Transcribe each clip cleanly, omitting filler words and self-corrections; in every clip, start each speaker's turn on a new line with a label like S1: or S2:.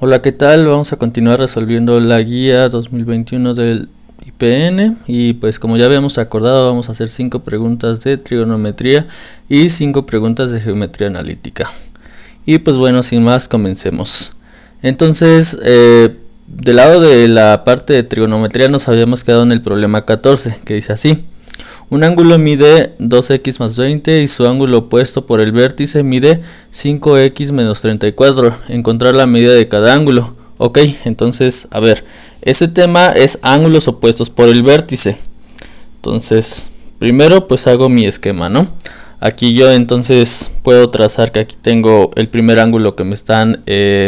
S1: Hola, ¿qué tal? Vamos a continuar resolviendo la guía 2021 del IPN y pues como ya habíamos acordado vamos a hacer 5 preguntas de trigonometría y 5 preguntas de geometría analítica. Y pues bueno, sin más, comencemos. Entonces, del lado de la parte de trigonometría nos habíamos quedado en el problema 14, que dice así: un ángulo mide 2x más 20 y su ángulo opuesto por el vértice mide 5x menos 34. Encontrar la medida de cada ángulo. Ok, entonces, a ver, este tema es ángulos opuestos por el vértice. Entonces, primero pues hago mi esquema, ¿no? Aquí yo entonces puedo trazar que aquí tengo el primer ángulo que me están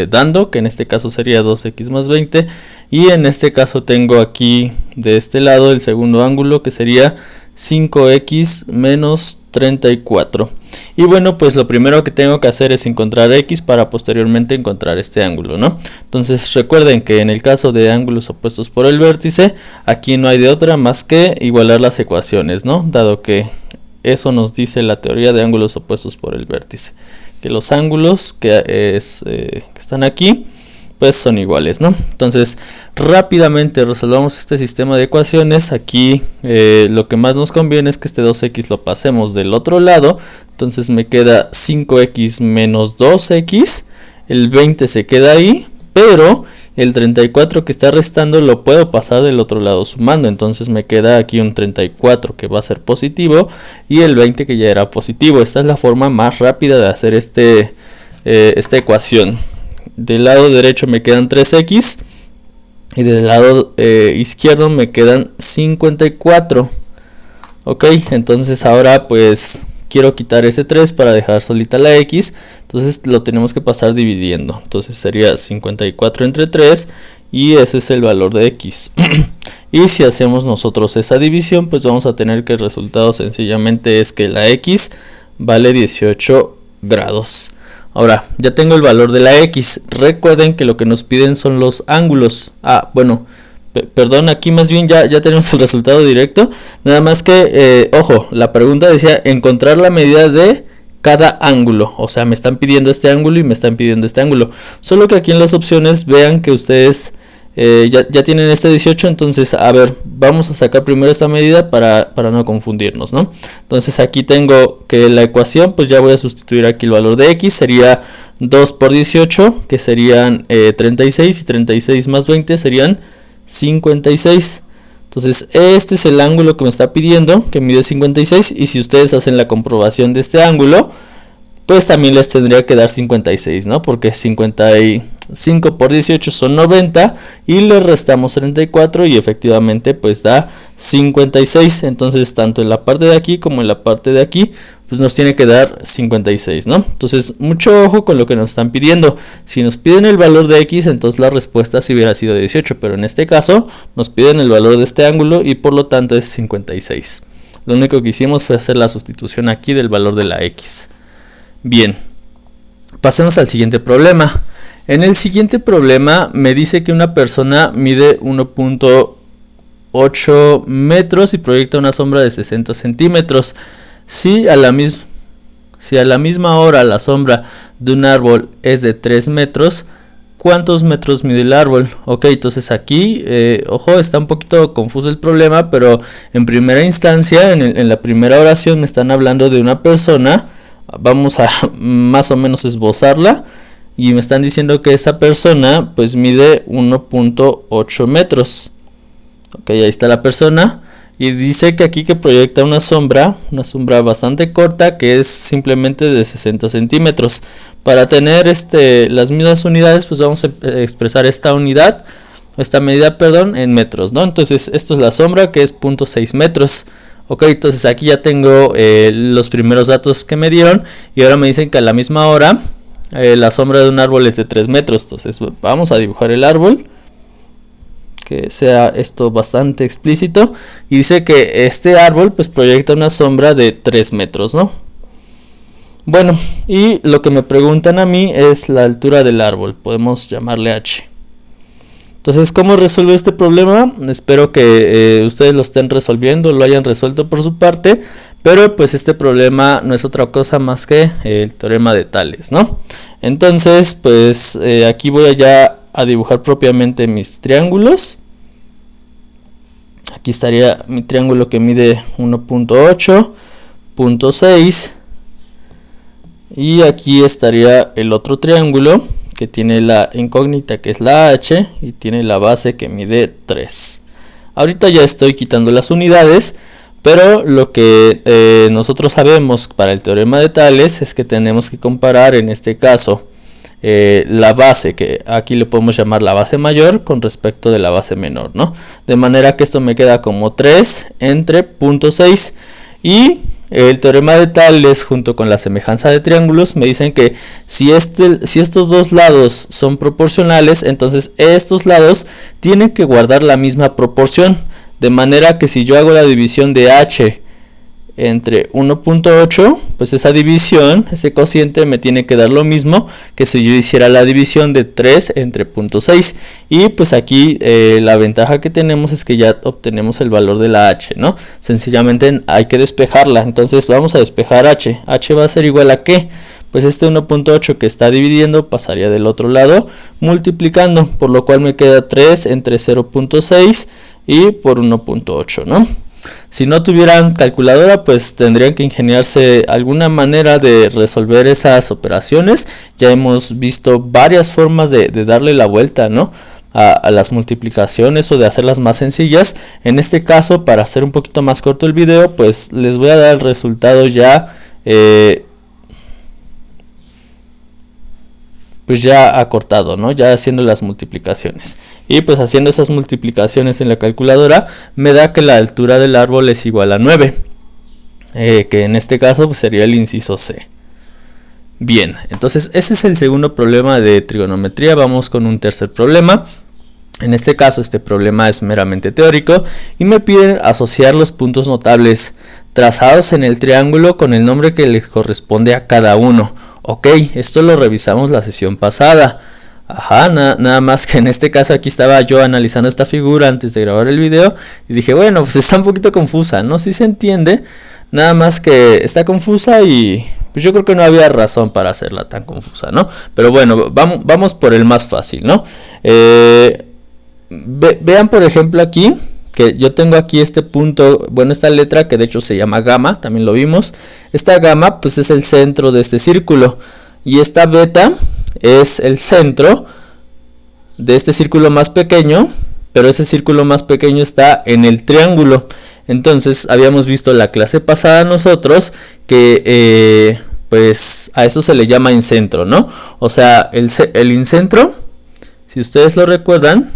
S1: dando, que en este caso sería 2x más 20. Y en este caso tengo aquí de este lado el segundo ángulo que sería 5x menos 34. Y bueno, pues lo primero que tengo que hacer es encontrar x para posteriormente encontrar este ángulo, ¿no? Entonces recuerden que en el caso de ángulos opuestos por el vértice, aquí no hay de otra más que igualar las ecuaciones, ¿no? Dado que eso nos dice la teoría de ángulos opuestos por el vértice, que los ángulos que están aquí pues son iguales, ¿no? Entonces rápidamente resolvamos este sistema de ecuaciones. Aquí lo que más nos conviene es que este 2x lo pasemos del otro lado. Entonces me queda 5x menos 2x, el 20 se queda ahí, pero el 34 que está restando lo puedo pasar del otro lado sumando, entonces me queda aquí un 34 que va a ser positivo y el 20 que ya era positivo. Esta es la forma más rápida de hacer esta ecuación. Del lado derecho me quedan 3x y del lado izquierdo me quedan 54. Ok, entonces ahora pues quiero quitar ese 3 para dejar solita la x, entonces lo tenemos que pasar dividiendo. Entonces sería 54 entre 3 y ese es el valor de x. Y si hacemos nosotros esa división, pues vamos a tener que el resultado sencillamente es que la x vale 18 grados. Ahora, ya tengo el valor de la x. Recuerden que lo que nos piden son los ángulos. Bueno, perdón, aquí más bien ya tenemos el resultado directo. Nada más que, ojo, la pregunta decía encontrar la medida de cada ángulo. O sea, me están pidiendo este ángulo y me están pidiendo este ángulo. Solo que aquí en las opciones vean que ustedes ya tienen este 18. Entonces, a ver, vamos a sacar primero esta medida para no confundirnos, ¿no? Entonces aquí tengo que la ecuación, pues ya voy a sustituir aquí el valor de x. Sería 2 por 18, que serían 36, y 36 más 20 serían 56. Entonces este es el ángulo que me está pidiendo, que mide 56, y si ustedes hacen la comprobación de este ángulo, pues también les tendría que dar 56, ¿no? Porque 55 por 18 son 90 y le restamos 34 y efectivamente pues da 56. Entonces tanto en la parte de aquí como en la parte de aquí pues nos tiene que dar 56, ¿no? Entonces mucho ojo con lo que nos están pidiendo. Si nos piden el valor de x, entonces la respuesta sí hubiera sido 18, pero en este caso nos piden el valor de este ángulo y por lo tanto es 56. Lo único que hicimos fue hacer la sustitución aquí del valor de la x. Bien, pasemos al siguiente problema. En el siguiente problema me dice que una persona mide 1.8 metros y proyecta una sombra de 60 centímetros. Si a la misma hora la sombra de un árbol es de 3 metros, ¿cuántos metros mide el árbol? Ok, entonces aquí, ojo, está un poquito confuso el problema, pero en primera instancia, en la primera oración me están hablando de una persona. Vamos a más o menos esbozarla y me están diciendo que esa persona pues mide 1.8 metros. Ok, ahí está la persona y dice que aquí que proyecta una sombra bastante corta, que es simplemente de 60 centímetros. Para tener las mismas unidades pues vamos a expresar esta medida en metros, ¿no? Entonces esto es la sombra, que es 0.6 metros. Ok, entonces aquí ya tengo los primeros datos que me dieron y ahora me dicen que a la misma hora la sombra de un árbol es de 3 metros. Entonces vamos a dibujar el árbol, que sea esto bastante explícito, y dice que este árbol pues proyecta una sombra de 3 metros, ¿no? Bueno, y lo que me preguntan a mí es la altura del árbol, podemos llamarle h. Entonces, ¿cómo resuelvo este problema? Espero que ustedes lo estén resolviendo, lo hayan resuelto por su parte, pero pues este problema no es otra cosa más que el teorema de Tales, ¿no? Entonces, pues aquí voy a ya a dibujar propiamente mis triángulos. Aquí estaría mi triángulo que mide 1.8, 0.6. Y aquí estaría el otro triángulo que tiene la incógnita que es la h y tiene la base que mide 3. Ahorita ya estoy quitando las unidades, pero lo que nosotros sabemos para el teorema de Tales es que tenemos que comparar en este caso la base, que aquí le podemos llamar la base mayor con respecto de la base menor, ¿no? De manera que esto me queda como 3 entre 0.6 y el teorema de Tales junto con la semejanza de triángulos me dicen que si estos dos lados son proporcionales, entonces estos lados tienen que guardar la misma proporción. De manera que si yo hago la división de h entre 1.8, pues esa división, ese cociente me tiene que dar lo mismo que si yo hiciera la división de 3 entre 0.6. Y pues aquí la ventaja que tenemos es que ya obtenemos el valor de la h, ¿no? Sencillamente hay que despejarla. Entonces vamos a despejar h. H va a ser igual a ¿qué? Pues este 1.8 que está dividiendo pasaría del otro lado multiplicando, por lo cual me queda 3 entre 0.6 y por 1.8, ¿no? Si no tuvieran calculadora, pues tendrían que ingeniarse alguna manera de resolver esas operaciones. Ya hemos visto varias formas de darle la vuelta, ¿no? A las multiplicaciones o de hacerlas más sencillas. En este caso, para hacer un poquito más corto el video, pues les voy a dar el resultado ya pues ya acortado, ¿no? Ya haciendo las multiplicaciones. Y pues haciendo esas multiplicaciones en la calculadora me da que la altura del árbol es igual a 9. Que en este caso pues sería el inciso C. Bien, entonces ese es el segundo problema de trigonometría. Vamos con un tercer problema. En este caso este problema es meramente teórico y me piden asociar los puntos notables trazados en el triángulo con el nombre que les corresponde a cada uno. Ok, esto lo revisamos la sesión pasada. Ajá, nada más que en este caso aquí estaba yo analizando esta figura antes de grabar el video y dije, bueno, pues está un poquito confusa, ¿no? Sí se entiende, nada más que está confusa y pues yo creo que no había razón para hacerla tan confusa, ¿no? Pero bueno, vamos por el más fácil, ¿no? Vean por ejemplo aquí que yo tengo aquí este punto, bueno, esta letra que de hecho se llama gamma, también lo vimos. Esta gamma pues es el centro de este círculo y esta beta es el centro de este círculo más pequeño, pero ese círculo más pequeño está en el triángulo. Entonces habíamos visto la clase pasada nosotros que pues a eso se le llama incentro, ¿no? O sea, el incentro, si ustedes lo recuerdan,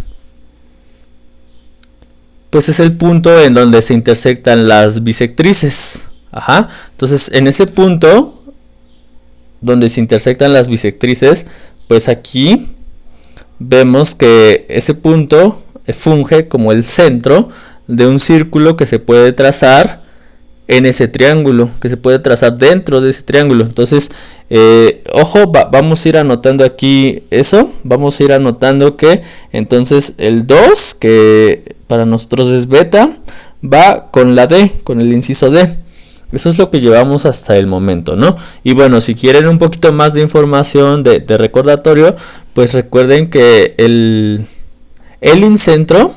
S1: pues es el punto en donde se intersectan las bisectrices. Ajá. Entonces en ese punto donde se intersectan las bisectrices, pues aquí vemos que ese punto funge como el centro de un círculo que se puede trazar en ese triángulo, que se puede trazar dentro de ese triángulo. Entonces ojo, vamos a ir anotando aquí eso, vamos a ir anotando que entonces el 2, que para nosotros es beta, va con la D, con el inciso D. Eso es lo que llevamos hasta el momento, ¿no? Y bueno, si quieren un poquito más de información de recordatorio, pues recuerden que el incentro,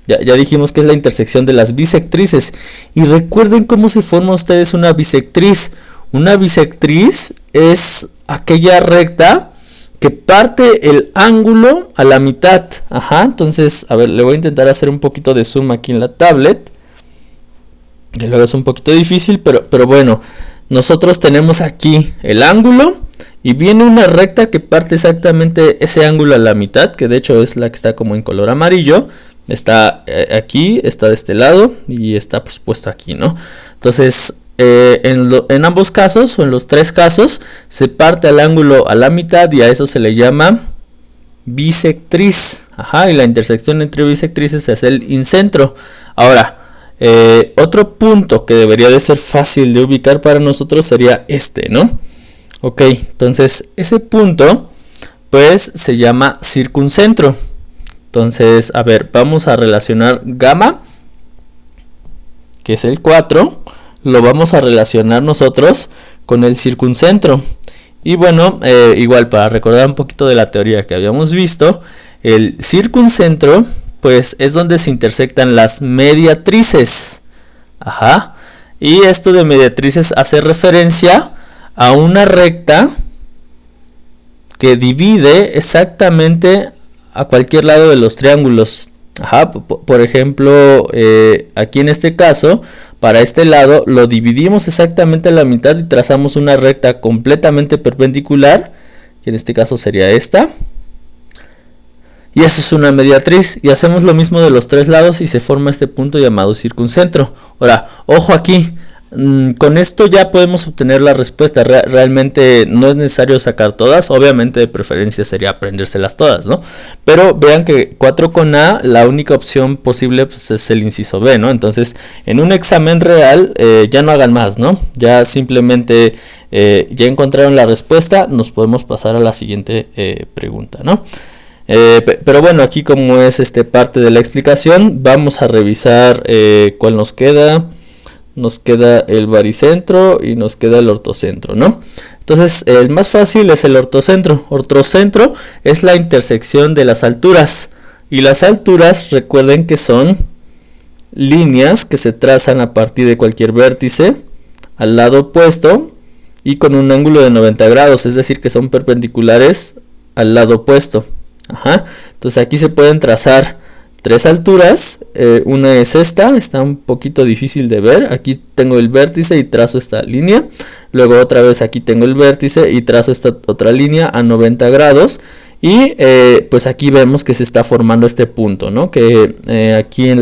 S1: ya dijimos que es la intersección de las bisectrices. Y recuerden cómo se forma ustedes una bisectriz. Una bisectriz es aquella recta que parte el ángulo a la mitad. Ajá, entonces, a ver, le voy a intentar hacer un poquito de zoom aquí en la tablet. Que luego es un poquito difícil, pero bueno, nosotros tenemos aquí el ángulo y viene una recta que parte exactamente ese ángulo a la mitad, que de hecho es la que está como en color amarillo. Está aquí, está de este lado y está pues puesto aquí, ¿no? Entonces en ambos casos o en los tres casos se parte el ángulo a la mitad y a eso se le llama bisectriz. Ajá, y la intersección entre bisectrices es el incentro. Ahora, otro punto que debería de ser fácil de ubicar para nosotros sería este, ¿no? Ok, entonces ese punto pues se llama circuncentro. Entonces, a ver, vamos a relacionar gamma, que es el 4, lo vamos a relacionar nosotros con el circuncentro. Y bueno, igual para recordar un poquito de la teoría que habíamos visto, El circuncentro pues es donde se intersectan las mediatrices. Ajá. Y esto de mediatrices hace referencia a una recta que divide exactamente a cualquier lado de los triángulos. Ajá. Por ejemplo, aquí en este caso, para este lado lo dividimos exactamente a la mitad y trazamos una recta completamente perpendicular, que en este caso sería esta. Y eso es una mediatriz, y hacemos lo mismo de los tres lados y se forma este punto llamado circuncentro. Ahora, ojo aquí, con esto ya podemos obtener la respuesta. Realmente no es necesario sacar todas, obviamente de preferencia sería aprendérselas todas, ¿no? Pero vean que 4 con A, la única opción posible pues, es el inciso B, ¿no? Entonces, en un examen real, ya no hagan más, ¿no? Ya simplemente, ya encontraron la respuesta, nos podemos pasar a la siguiente pregunta, ¿no? Pero bueno, aquí como es parte de la explicación, vamos a revisar cuál nos queda. Nos queda el baricentro y nos queda el ortocentro, ¿no? Entonces el más fácil es el ortocentro. Ortocentro es la intersección de las alturas, y las alturas, recuerden que son líneas que se trazan a partir de cualquier vértice al lado opuesto y con un ángulo de 90 grados, es decir que son perpendiculares al lado opuesto. Ajá. Entonces aquí se pueden trazar tres alturas. Una es esta, está un poquito difícil de ver. Aquí tengo el vértice y trazo esta línea. Luego otra vez aquí tengo el vértice y trazo esta otra línea a 90 grados. Y pues aquí vemos que se está formando este punto, ¿no? Que aquí en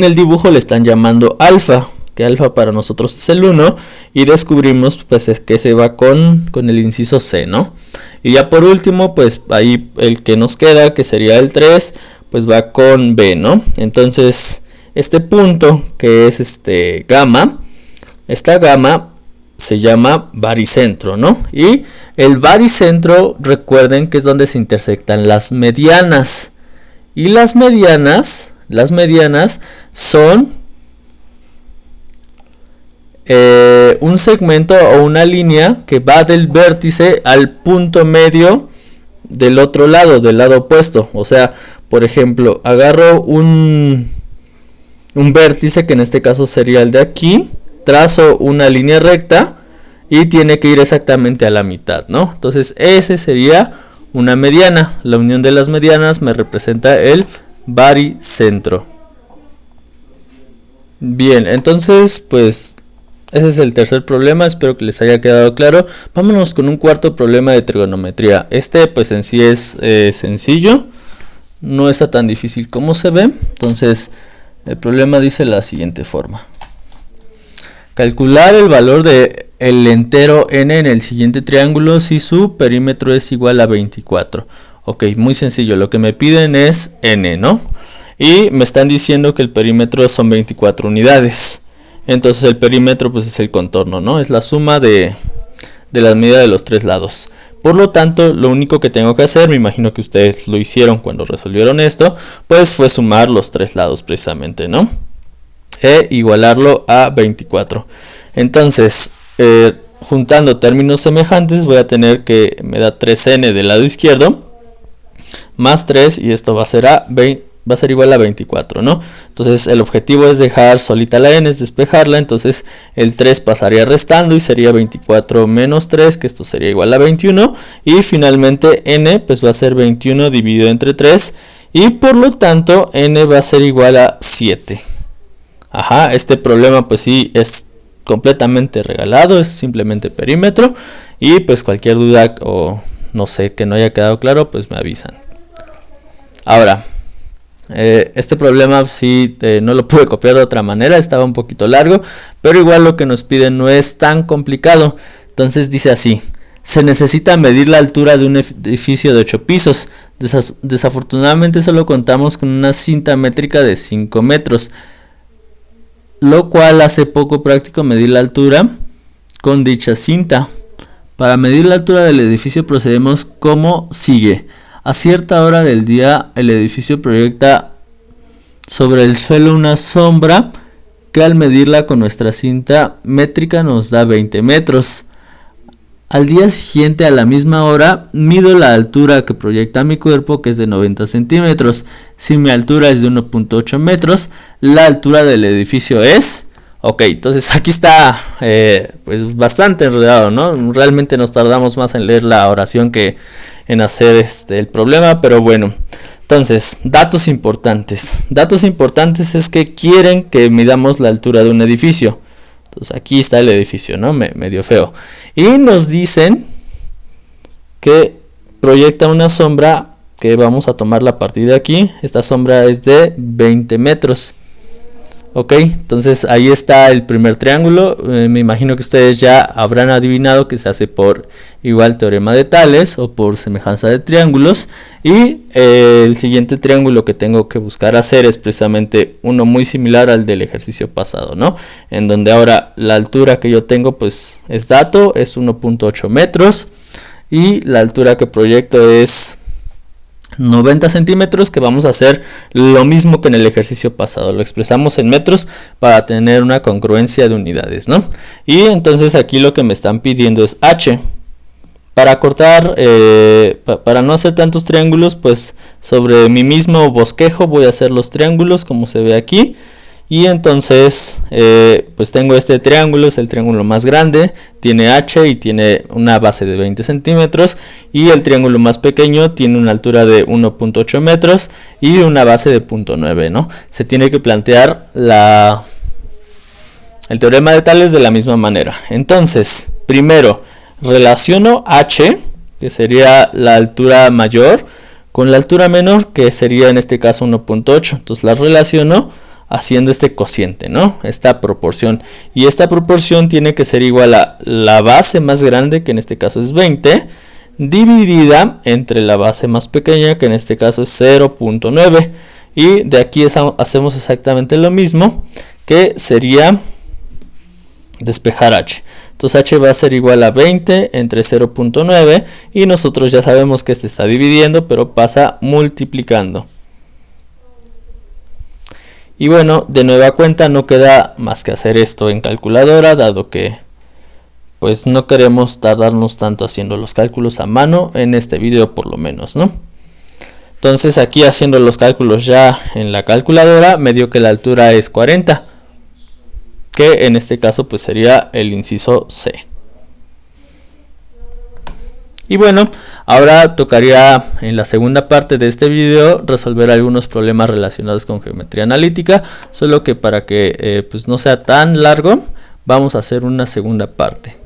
S1: el dibujo le están llamando alfa, que alfa para nosotros es el 1, y descubrimos pues es que se va con el inciso C, ¿no? Y ya por último, pues ahí el que nos queda, que sería el 3, pues va con B, ¿no? Entonces, este punto que es gamma, esta gamma se llama baricentro, ¿no? Y el baricentro, recuerden que es donde se intersectan las medianas. Y las medianas son un segmento o una línea que va del vértice al punto medio del otro lado, del lado opuesto. O sea, por ejemplo, agarro un vértice, que en este caso sería el de aquí, trazo una línea recta y tiene que ir exactamente a la mitad, ¿no? Entonces ese sería una mediana. La unión de las medianas me representa el baricentro. Bien, entonces pues ese es el tercer problema, espero que les haya quedado claro. Vámonos con un cuarto problema de trigonometría. Pues en sí es sencillo, no está tan difícil como se ve. Entonces el problema dice la siguiente forma: calcular el valor de el entero n en el siguiente triángulo si su perímetro es igual a 24. Ok, muy sencillo, lo que me piden es n, ¿no? Y me están diciendo que el perímetro son 24 unidades. Entonces el perímetro pues es el contorno, ¿no? Es la suma de la medida de los tres lados. Por lo tanto, lo único que tengo que hacer, me imagino que ustedes lo hicieron cuando resolvieron esto, pues fue sumar los tres lados precisamente, ¿no? E igualarlo a 24. Entonces, juntando términos semejantes, voy a tener que me da 3n del lado izquierdo más 3, y esto va a ser igual a 24, ¿no? Entonces el objetivo es dejar solita la n, es despejarla. Entonces el 3 pasaría restando y sería 24 menos 3, que esto sería igual a 21, y finalmente n pues va a ser 21 dividido entre 3, y por lo tanto n va a ser igual a 7. Ajá, este problema pues sí es completamente regalado, es simplemente perímetro, y pues cualquier duda o no sé que no haya quedado claro pues me avisan. Ahora, este problema sí no lo pude copiar de otra manera, estaba un poquito largo, pero igual lo que nos piden no es tan complicado. Entonces dice así: se necesita medir la altura de un edificio de 8 pisos. Desafortunadamente solo contamos con una cinta métrica de 5 metros, lo cual hace poco práctico medir la altura con dicha cinta. Para medir la altura del edificio procedemos como sigue. A cierta hora del día el edificio proyecta sobre el suelo una sombra que al medirla con nuestra cinta métrica nos da 20 metros. Al día siguiente a la misma hora mido la altura que proyecta mi cuerpo, que es de 90 centímetros. Si mi altura es de 1.8 metros, la altura del edificio es... Ok, entonces aquí está pues bastante enredado, ¿no? Realmente nos tardamos más en leer la oración que en hacer el problema, pero bueno. Entonces, datos importantes. Datos importantes es que quieren que midamos la altura de un edificio. Entonces aquí está el edificio, ¿no? Medio feo. Y nos dicen que proyecta una sombra que vamos a tomar a partir de aquí. Esta sombra es de 20 metros. Ok, entonces ahí está el primer triángulo. Me imagino que ustedes ya habrán adivinado que se hace por igual teorema de Tales o por semejanza de triángulos. Y el siguiente triángulo que tengo que buscar hacer es precisamente uno muy similar al del ejercicio pasado, ¿no? En donde ahora la altura que yo tengo pues es dato, es 1.8 metros. Y la altura que proyecto es 90 centímetros, que vamos a hacer lo mismo que en el ejercicio pasado, lo expresamos en metros para tener una congruencia de unidades, ¿no? Y entonces aquí lo que me están pidiendo es h. Para cortar, para no hacer tantos triángulos, pues sobre mi mismo bosquejo voy a hacer los triángulos como se ve aquí. Y entonces pues tengo este triángulo, es el triángulo más grande, tiene h y tiene una base de 20 centímetros. Y el triángulo más pequeño tiene una altura de 1.8 metros y una base de 0.9, ¿no? Se tiene que plantear el teorema de Tales de la misma manera. Entonces, primero relaciono h, que sería la altura mayor, con la altura menor, que sería en este caso 1.8. Entonces la relaciono haciendo este cociente, ¿no? Esta proporción. Y esta proporción tiene que ser igual a la base más grande, que en este caso es 20, dividida entre la base más pequeña, que en este caso es 0.9. Y de aquí hacemos exactamente lo mismo, que sería despejar h. Entonces h va a ser igual a 20 entre 0.9 y nosotros ya sabemos que este está dividiendo, pero pasa multiplicando. Y bueno, de nueva cuenta no queda más que hacer esto en calculadora, dado que pues no queremos tardarnos tanto haciendo los cálculos a mano, en este video por lo menos, ¿no? Entonces aquí haciendo los cálculos ya en la calculadora me dio que la altura es 40, que en este caso pues sería el inciso C. Y bueno, ahora tocaría en la segunda parte de este video resolver algunos problemas relacionados con geometría analítica, solo que para que pues no sea tan largo, vamos a hacer una segunda parte.